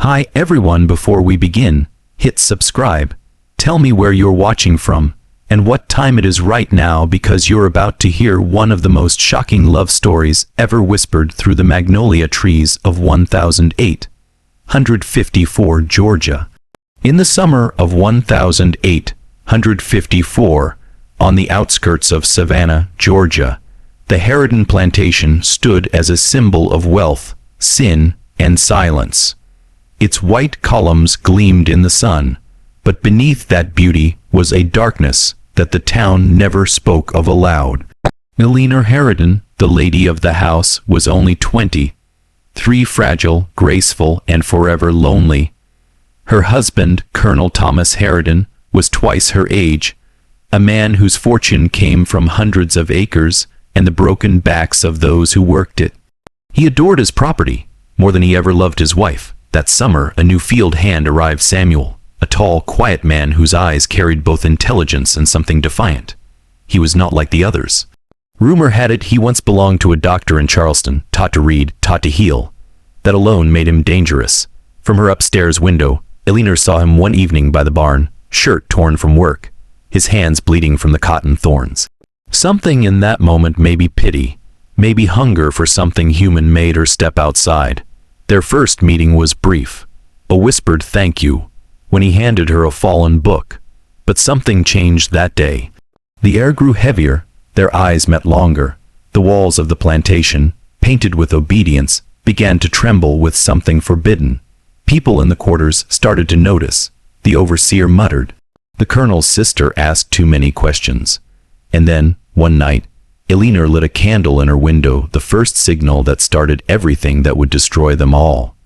Hi everyone, before we begin, hit subscribe. Tell me where you're watching from, and what time it is right now, because you're about to hear one of the most shocking love stories ever whispered through the magnolia trees of 1854 Georgia. In the summer of 1854, on the outskirts of Savannah, Georgia, the Harridan plantation stood as a symbol of wealth, sin, and silence. Its white columns gleamed in the sun, but beneath that beauty was a darkness that the town never spoke of aloud. Eleanor Harridan, the lady of the house, was only 23, fragile, graceful, and forever lonely. Her husband, Colonel Thomas Harridan, was twice her age, a man whose fortune came from hundreds of acres and the broken backs of those who worked it. He adored his property more than he ever loved his wife. That summer, a new field hand arrived, Samuel, a tall, quiet man whose eyes carried both intelligence and something defiant. He was not like the others. Rumor had it he once belonged to a doctor in Charleston, taught to read, taught to heal. That alone made him dangerous. From her upstairs window, Eleanor saw him one evening by the barn, shirt torn from work, his hands bleeding from the cotton thorns. Something in that moment, maybe pity, maybe hunger for something human, made her step outside. Their first meeting was brief, a whispered thank you, when he handed her a fallen book. But something changed that day. The air grew heavier, their eyes met longer. The walls of the plantation, painted with obedience, began to tremble with something forbidden. People in the quarters started to notice. The overseer muttered. The colonel's sister asked too many questions. And then, one night, Eleanor lit a candle in her window, the first signal that started everything that would destroy them all.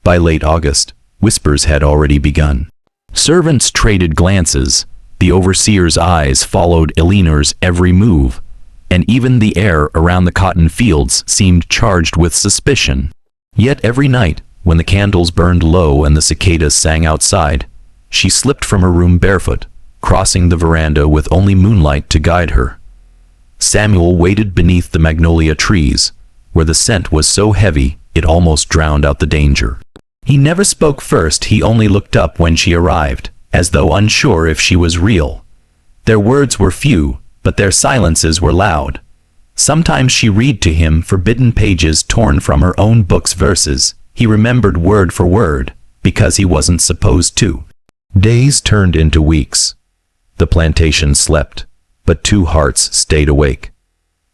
By late August, whispers had already begun. Servants traded glances. The overseer's eyes followed Eleanor's every move, and even the air around the cotton fields seemed charged with suspicion. Yet every night, when the candles burned low and the cicadas sang outside, she slipped from her room barefoot, crossing the veranda with only moonlight to guide her. Samuel waited beneath the magnolia trees, where the scent was so heavy it almost drowned out the danger. He never spoke first, he only looked up when she arrived, as though unsure if she was real. Their words were few, but their silences were loud. Sometimes she read to him forbidden pages torn from her own book's verses. He remembered word for word, because he wasn't supposed to. Days turned into weeks. The plantation slept, but two hearts stayed awake.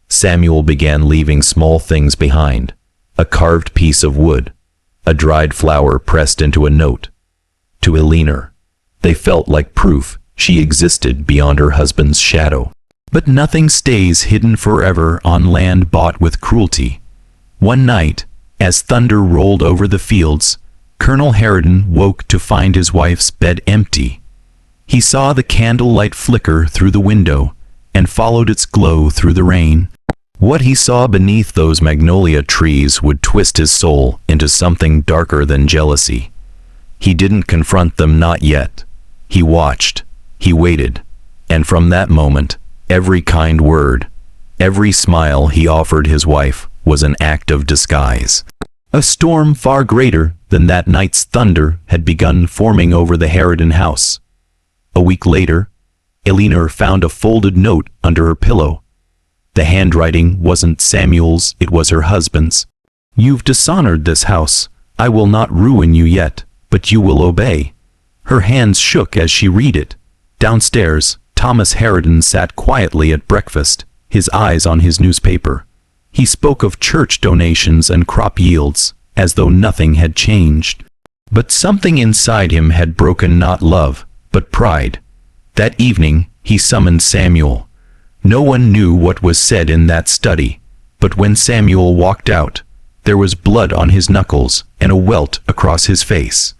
Samuel began leaving small things behind: a carved piece of wood, a dried flower pressed into a note. To Eleanor, they felt like proof she existed beyond her husband's shadow. But nothing stays hidden forever on land bought with cruelty. One night, as thunder rolled over the fields, Colonel Harridan woke to find his wife's bed empty. He saw the candlelight flicker through the window and followed its glow through the rain. What he saw beneath those magnolia trees would twist his soul into something darker than jealousy. He didn't confront them, not yet. He watched, he waited, and from that moment, every kind word, every smile he offered his wife was an act of disguise. A storm far greater than that night's thunder had begun forming over the Harridan house. A week later, Eleanor found a folded note under her pillow. The handwriting wasn't Samuel's, it was her husband's. "You've dishonored this house. I will not ruin you yet, but you will obey." Her hands shook as she read it. Downstairs, Thomas Harridan sat quietly at breakfast, his eyes on his newspaper. He spoke of church donations and crop yields, as though nothing had changed. But something inside him had broken, not love, but pride. That evening, he summoned Samuel. No one knew what was said in that study, but when Samuel walked out, there was blood on his knuckles and a welt across his face.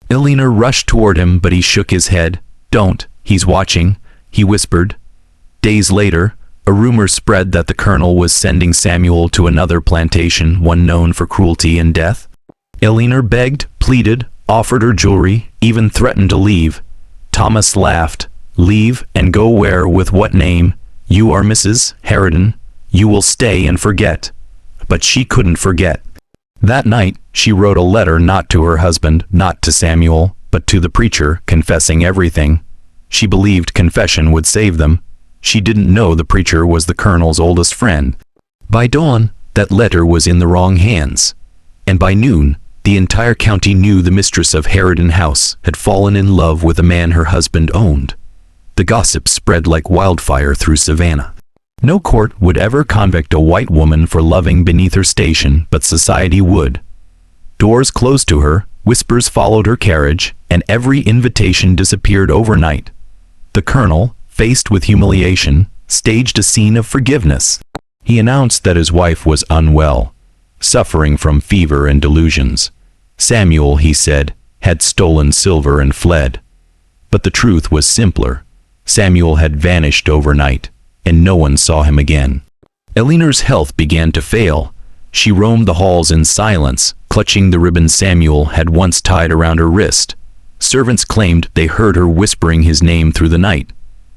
Eleanor rushed toward him, but he shook his head. "Don't, he's watching," he whispered. Days later, a rumor spread that the colonel was sending Samuel to another plantation, one known for cruelty and death. Eleanor begged, pleaded, offered her jewelry, even threatened to leave. Thomas laughed. "Leave, and go where, with what name? You are Mrs. Harridan. You will stay and forget." But she couldn't forget. That night, she wrote a letter not to her husband, not to Samuel, but to the preacher, confessing everything. She believed confession would save them. She didn't know the preacher was the colonel's oldest friend. By dawn, that letter was in the wrong hands. And by noon, the entire county knew the mistress of Harridan House had fallen in love with a man her husband owned. The gossip spread like wildfire through Savannah. No court would ever convict a white woman for loving beneath her station, but society would. Doors closed to her, whispers followed her carriage, and every invitation disappeared overnight. The colonel, faced with humiliation, staged a scene of forgiveness. He announced that his wife was unwell, suffering from fever and delusions. Samuel, he said, had stolen silver and fled. But the truth was simpler. Samuel had vanished overnight, and no one saw him again. Eleanor's health began to fail. She roamed the halls in silence, clutching the ribbon Samuel had once tied around her wrist. Servants claimed they heard her whispering his name through the night.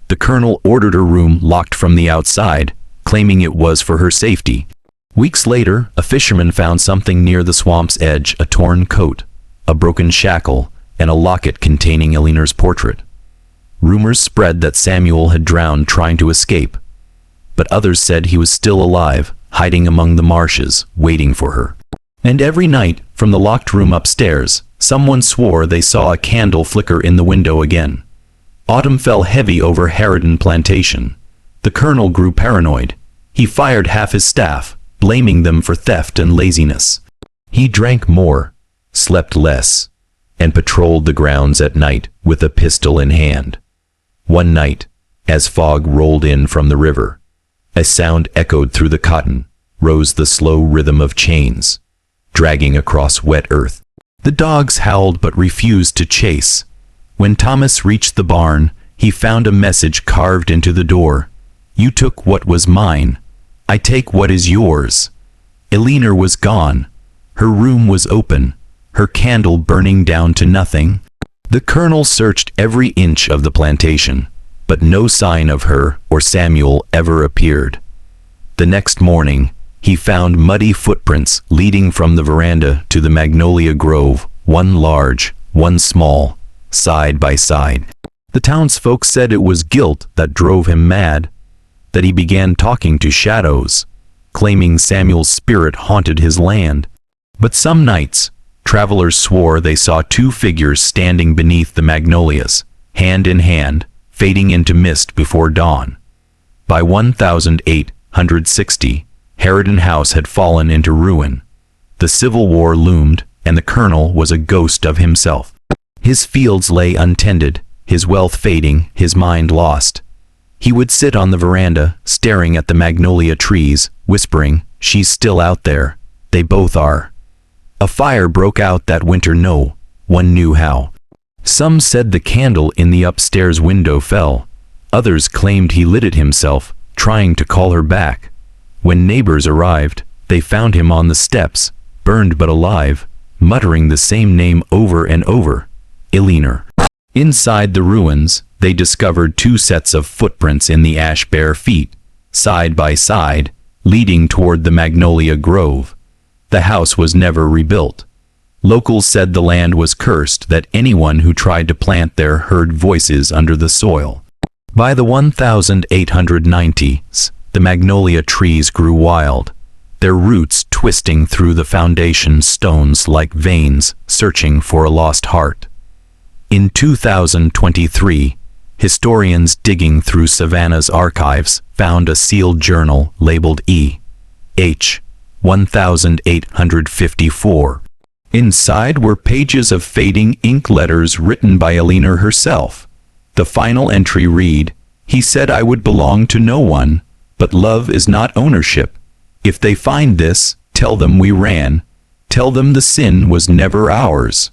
The colonel ordered her room locked from the outside, claiming it was for her safety. Weeks later, a fisherman found something near the swamp's edge, a torn coat, a broken shackle, and a locket containing Eleanor's portrait. Rumors spread that Samuel had drowned trying to escape, but others said he was still alive, hiding among the marshes, waiting for her. And every night, from the locked room upstairs, someone swore they saw a candle flicker in the window again. Autumn fell heavy over Harridan Plantation. The colonel grew paranoid. He fired half his staff, blaming them for theft and laziness. He drank more, slept less, and patrolled the grounds at night with a pistol in hand. One night, as fog rolled in from the river, a sound echoed through the cotton, rose the slow rhythm of chains, dragging across wet earth. The dogs howled but refused to chase. When Thomas reached the barn, he found a message carved into the door. "You took what was mine. I take what is yours." Eleanor was gone. Her room was open, her candle burning down to nothing. The colonel searched every inch of the plantation, but no sign of her or Samuel ever appeared. The next morning, he found muddy footprints leading from the veranda to the magnolia grove, one large, one small, side by side. The townsfolk said it was guilt that drove him mad, that he began talking to shadows, claiming Samuel's spirit haunted his land. But some nights, travelers swore they saw two figures standing beneath the magnolias, hand in hand, fading into mist before dawn. By 1860, Harridan House had fallen into ruin. The Civil War loomed, and the colonel was a ghost of himself. His fields lay untended, his wealth fading, his mind lost. He would sit on the veranda, staring at the magnolia trees, whispering, "She's still out there. They both are." A fire broke out that winter. No one knew how. Some said the candle in the upstairs window fell. Others claimed he lit it himself, trying to call her back. When neighbors arrived, they found him on the steps, burned but alive, muttering the same name over and over, Eleanor. Inside the ruins, they discovered two sets of footprints in the ash-bare feet, side by side, leading toward the magnolia grove. The house was never rebuilt. Locals said the land was cursed, that anyone who tried to plant there heard voices under the soil. By the 1890s, the magnolia trees grew wild, their roots twisting through the foundation stones like veins searching for a lost heart. In 2023, historians digging through Savannah's archives found a sealed journal labeled E.H. 1854. Inside were pages of fading ink letters written by Eleanor herself. The final entry read, "He said I would belong to no one, but love is not ownership. If they find this, tell them we ran. Tell them the sin was never ours."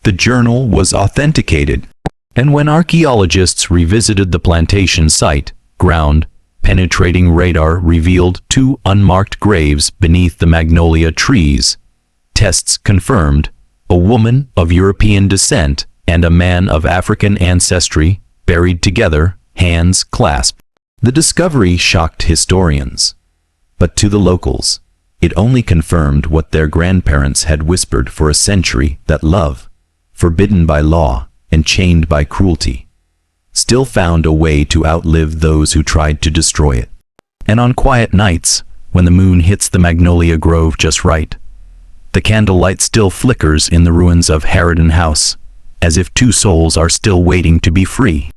The journal was authenticated, and when archaeologists revisited the plantation site, ground-penetrating radar revealed two unmarked graves beneath the magnolia trees. Tests confirmed a woman of European descent and a man of African ancestry, buried together, hands clasped. The discovery shocked historians, but to the locals, It only confirmed what their grandparents had whispered for a century, that love, forbidden by law and chained by cruelty, still found a way to outlive those who tried to destroy it. And on quiet nights, when the moon hits the magnolia grove just right, the candlelight still flickers in the ruins of Harridan House, as if two souls are still waiting to be free.